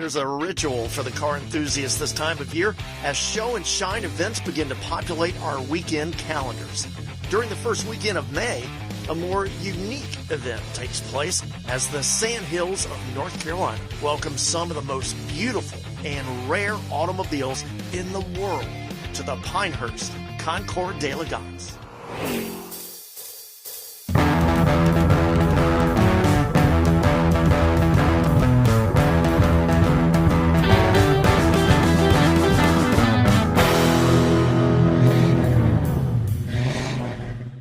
There's a ritual for the car enthusiasts this time of year as show and shine events begin to populate our weekend calendars. During the first weekend of May, a more unique event takes place as the Sandhills of North Carolina welcome some of the most beautiful and rare automobiles in the world to the Pinehurst Concours d'Elegance.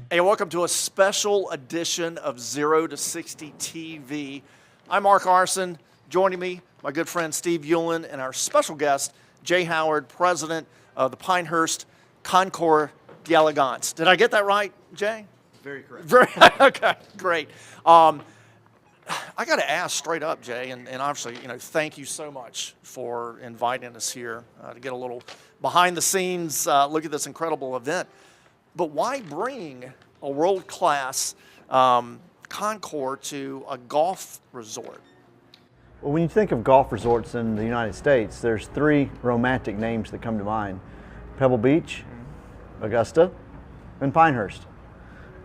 Hey, welcome to a special edition of 0 to 60 TV. I'm Mark Arson. Joining me, my good friend Steve Hewlin, and our special guest, Jay Howard, president of the Pinehurst Concours d'Elegance. Did I get that right, Jay? Very correct. Okay, great. I got to ask straight up, Jay, and obviously, thank you so much for inviting us here to get a little behind the scenes look at this incredible event. But why bring a world-class Concours to a golf resort? Well, when you think of golf resorts in the United States, there's three romantic names that come to mind: Pebble Beach, Augusta, and Pinehurst.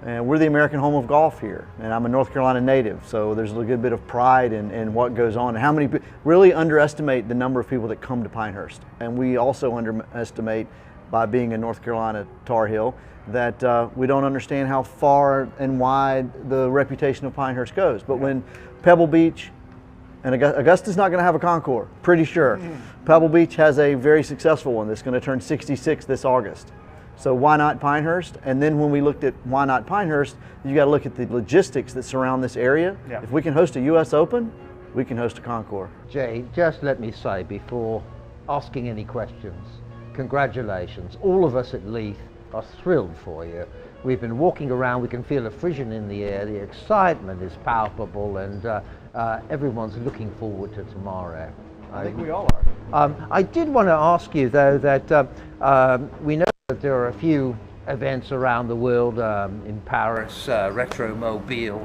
And we're the American home of golf here. And I'm a North Carolina native, so there's a good bit of pride in what goes on. And how many really underestimate the number of people that come to Pinehurst. And we also underestimate, by being a North Carolina Tar Heel, that we don't understand how far and wide the reputation of Pinehurst goes. But when Pebble Beach, and Augusta's not going to have a Concours, pretty sure. Pebble Beach has a very successful one that's going to turn 66 this August. So why not Pinehurst? And then when we looked at why not Pinehurst, you got to look at the logistics that surround this area. Yeah. If we can host a U.S. Open, we can host a Concours. Jay, just let me say before asking any questions, congratulations. All of us at Leith are thrilled for you. We've been walking around, we can feel a frisson in the air, the excitement is palpable, and everyone's looking forward to tomorrow. I think we all are. I did want to ask you, though, that we know that there are a few events around the world, in Paris, Retromobile,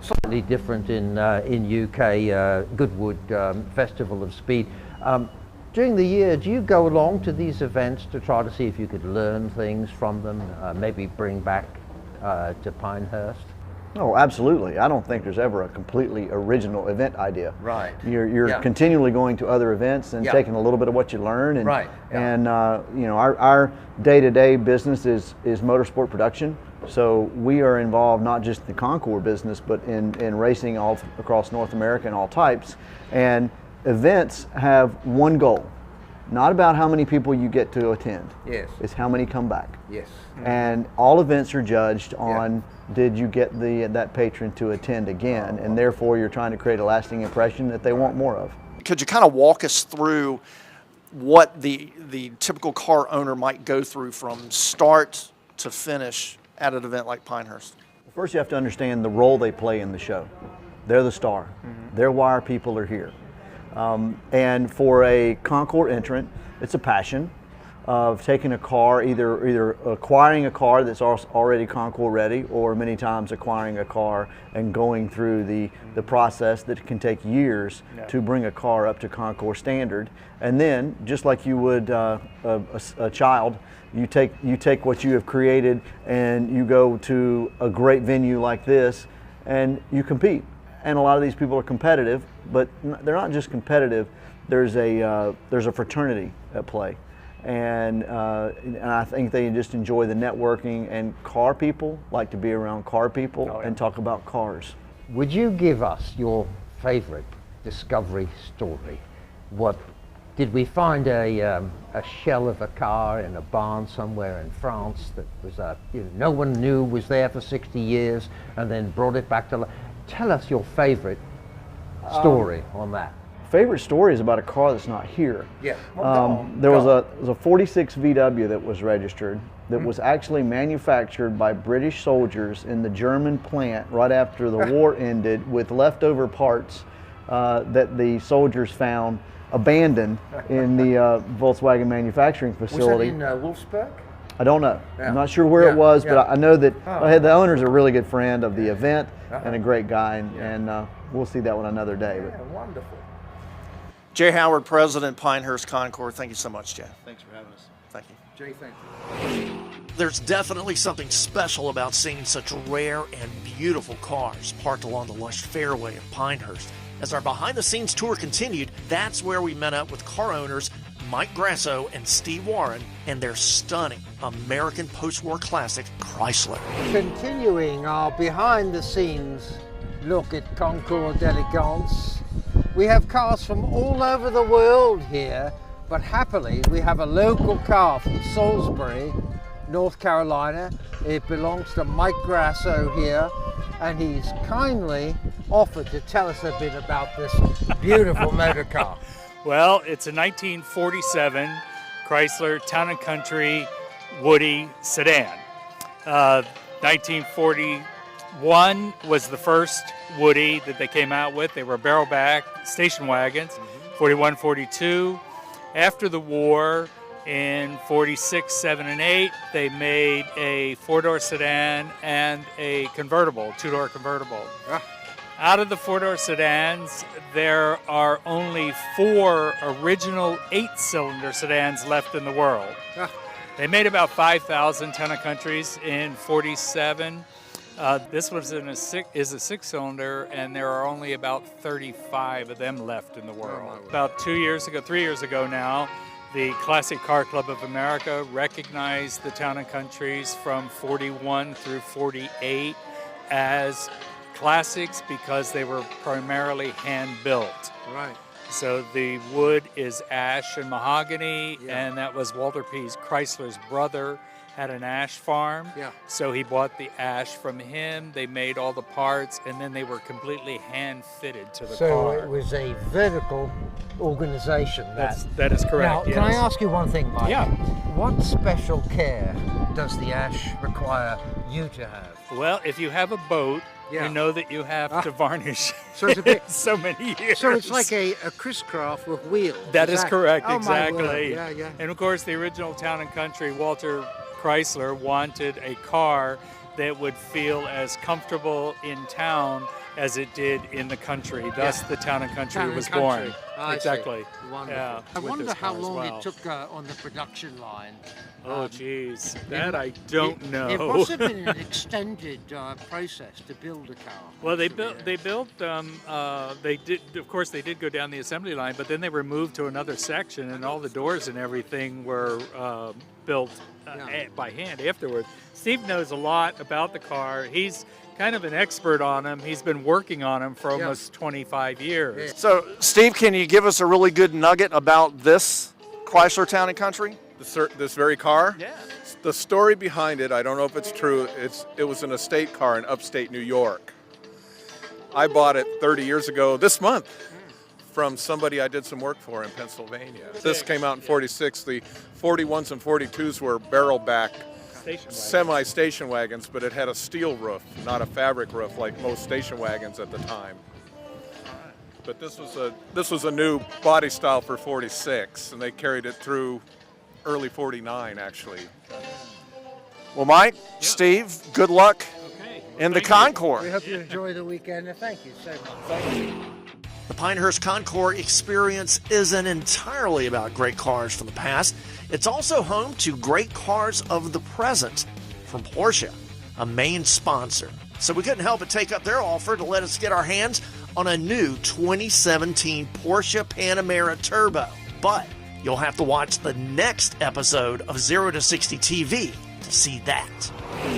slightly different in UK, Goodwood Festival of Speed. During the year, do you go along to these events to try to see if you could learn things from them, maybe bring back to Pinehurst? Oh, absolutely. I don't think there's ever a completely original event idea. Right. You're continually going to other events and taking a little bit of what you learn. And, right. And our day-to-day business is motorsport production. So we are involved not just in the Concours business, but in racing all across North America and all types. And events have one goal, not about how many people you get to attend. Yes. It's how many come back. Yes. And all events are judged on did you get that patron to attend again, and therefore you're trying to create a lasting impression that they want more of. Could you kind of walk us through what the typical car owner might go through from start to finish at an event like Pinehurst? First, you have to understand the role they play in the show. They're the star. They're why our people are here. And for a Concours entrant, it's a passion of taking a car, either acquiring a car that's already Concours ready, or many times acquiring a car and going through the process that can take years to bring a car up to Concours standard. And then, just like you would a child, you take what you have created and you go to a great venue like this and you compete. And a lot of these people are competitive, but they're not just competitive. There's a fraternity at play, and I think they just enjoy the networking. And car people like to be around car people and talk about cars. Would you give us your favorite discovery story? What did we find a shell of a car in a barn somewhere in France that was no one knew was there for 60 years, and then brought it back to life? Tell us your favorite story on that. Favorite story is about a car that's not here. Yeah. There was a 46 VW that was registered that was actually manufactured by British soldiers in the German plant right after the war ended, with leftover parts that the soldiers found abandoned in the Volkswagen manufacturing facility. Was that in Wolfsburg? I don't know. Yeah. I'm not sure where it was, but I know that the owner's a really good friend of the event and a great guy, and we'll see that one another day. Yeah, wonderful. Jay Howard, President, Pinehurst Concours. Thank you so much, Jay. Thanks for having us. Thank you. Jay, thank you. There's definitely something special about seeing such rare and beautiful cars parked along the lush fairway of Pinehurst. As our behind-the-scenes tour continued, that's where we met up with car owners Mike Grasso and Steve Warren and their stunning American post-war classic Chrysler. Continuing our behind-the-scenes look at Concours d'Elegance, we have cars from all over the world here, but happily we have a local car from Salisbury, North Carolina. It belongs to Mike Grasso here, and he's kindly offered to tell us a bit about this beautiful motor car. Well, it's a 1947 Chrysler Town & Country Woody sedan. 1941 was the first Woody that they came out with. They were barrel back station wagons. 41, 42. After the war, in 46, 7, and 8, they made a four-door sedan and a convertible, two-door convertible. Out of the four-door sedans, there are only 4 original 8-cylinder sedans left in the world. They made about 5,000 Town & Countries in 47. This was is a 6-cylinder, and there are only about 35 of them left in the world. About 3 years ago now, the Classic Car Club of America recognized the Town & Countries from 41 through 48 as classics because they were primarily hand-built. Right. So the wood is ash and mahogany, and that was Walter P. Chrysler's brother had an ash farm. So he bought the ash from him. They made all the parts, and then they were completely hand-fitted to the car. So it was a vertical organization. That is correct. Now, can I ask you one thing, Mike? Yeah. What special care does the ash require you to have? Well, if you have a boat, you know that you have to varnish so it's a bit, so many years. So it's like a crisscross with wheels. That is correct, oh, exactly. Yeah. And of course, the original Town & Country, Walter Chrysler, wanted a car that would feel as comfortable in town as it did in the country. Thus, the Town & Country was born. Exactly. Wonderful. Yeah, I wonder how long it took on the production line. Oh, geez, that I don't know. It must have been an extended process to build a car. Well, they built. They did. Of course, they did go down the assembly line, but then they were moved to another section, and all the doors and everything were built by hand afterwards. Steve knows a lot about the car. He's kind of an expert on them. He's been working on them for almost 25 years. So, Steve, can you give us a really good nugget about this Chrysler Town & Country? This very car? Yeah. The story behind it, I don't know if it's true, it was an estate car in upstate New York. I bought it 30 years ago this month from somebody I did some work for in Pennsylvania. This came out in 46. The 41s and 42s were barrel back semi-station wagons, but it had a steel roof, not a fabric roof like most station wagons at the time. But this was a new body style for 46, and they carried it through early 49, actually. Well, Mike, Steve, good luck in the Concours. We hope you enjoy the weekend, and thank you so much. The Pinehurst Concours experience isn't entirely about great cars from the past. It's also home to great cars of the present from Porsche, a main sponsor. So we couldn't help but take up their offer to let us get our hands on a new 2017 Porsche Panamera Turbo. But you'll have to watch the next episode of 0 to 60 TV to see that.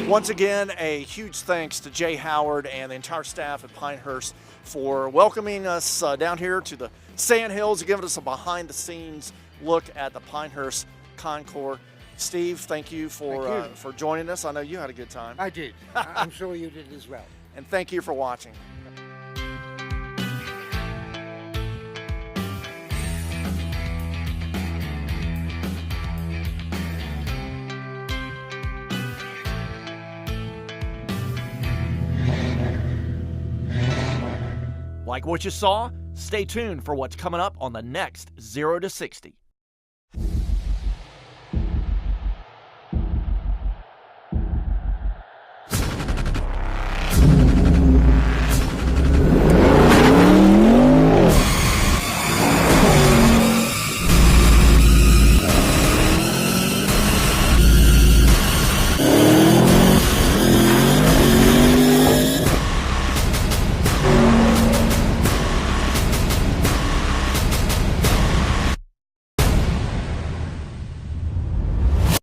Once again, a huge thanks to Jay Howard and the entire staff at Pinehurst for welcoming us down here to the Sand Hills, giving us a behind-the-scenes look at the Pinehurst Concours. Steve, thank you for joining us. I know you had a good time. I did. I'm sure you did as well. And thank you for watching. Like what you saw? Stay tuned for what's coming up on the next 0 to 60.